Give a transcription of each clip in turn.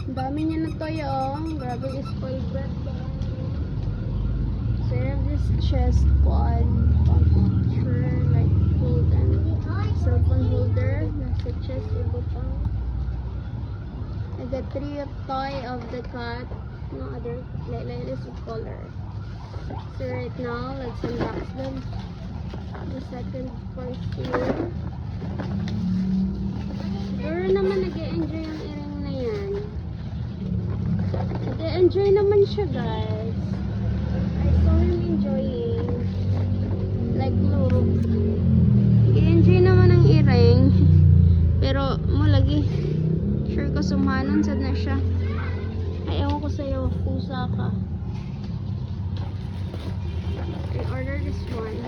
Ang dami niya na toyo, oh. Grabe yung spoiled brat. So I have this chest quad picture, like hold and cellphone holder. Nasa chest, ibutang. I got 3 of toy of the cat. No other, like this color. So right now, let's unbox them. The second part here. Siguro naman nag-e-enjoy ang iring na yan. Nag-e-enjoy naman siya, guys. I saw him enjoying. Like, look. Nag-e-enjoy naman ang iring. Pero, mo lagi. Sure ko sumanon, sad na siya. Ay, ewan ko sa'yo. Pusa ka. I ordered this one.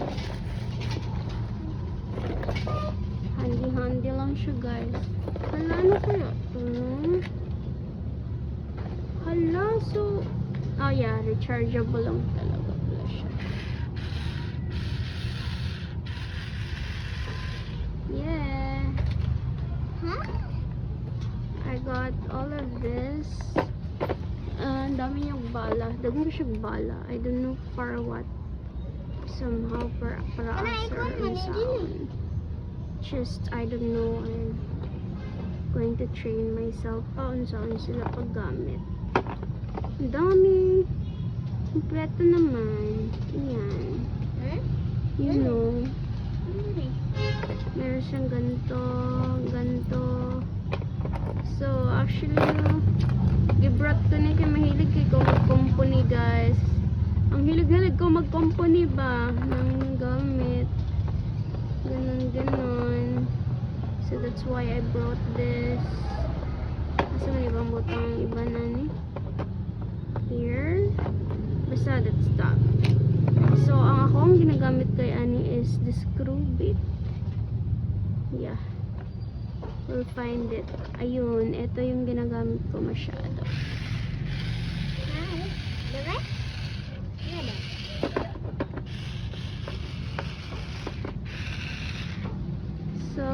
Handy-handy lang siya, guys. Hala, ano kaya ito? Hala, so... Oh yeah, rechargeable lang talaga pala siya. Yeah. Huh? I got all of this. Ang dami niyang bala. Dagang siya bala. I don't know for what. Somehow para answer and sound. Just, I don't know. I'm going to train myself on saan sila paggamit. Ang dami. Kompleto naman. Ayan. You know. Meron siyang ganito. Ganito. So, actually, gibrat ko na kayo. Mahilig kayo mag-company, guys. Ang hilig-hilig ko mag-company ba ng gamit. Ganon. So that's why I brought this. Kasi may ibang butang iba na ni. Here. Basta that stuff. So ang akong ginagamit kay Ani is the screw bit. Yeah. We'll find it. Ayun. Ito yung ginagamit ko masyado. Diba? So,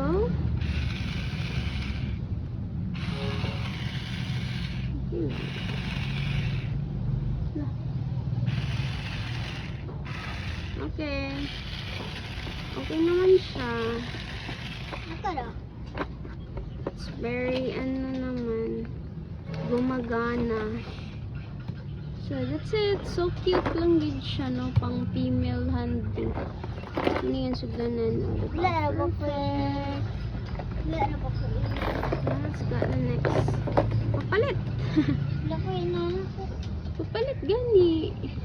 okay. Okay naman siya. It's very, ano naman, gumagana. So, that's it. So cute lang din siya, no? Pang female handy. Hindi yan sudanan. Perfect. Let's go the next. Papalit! Laki na. Papalit gani.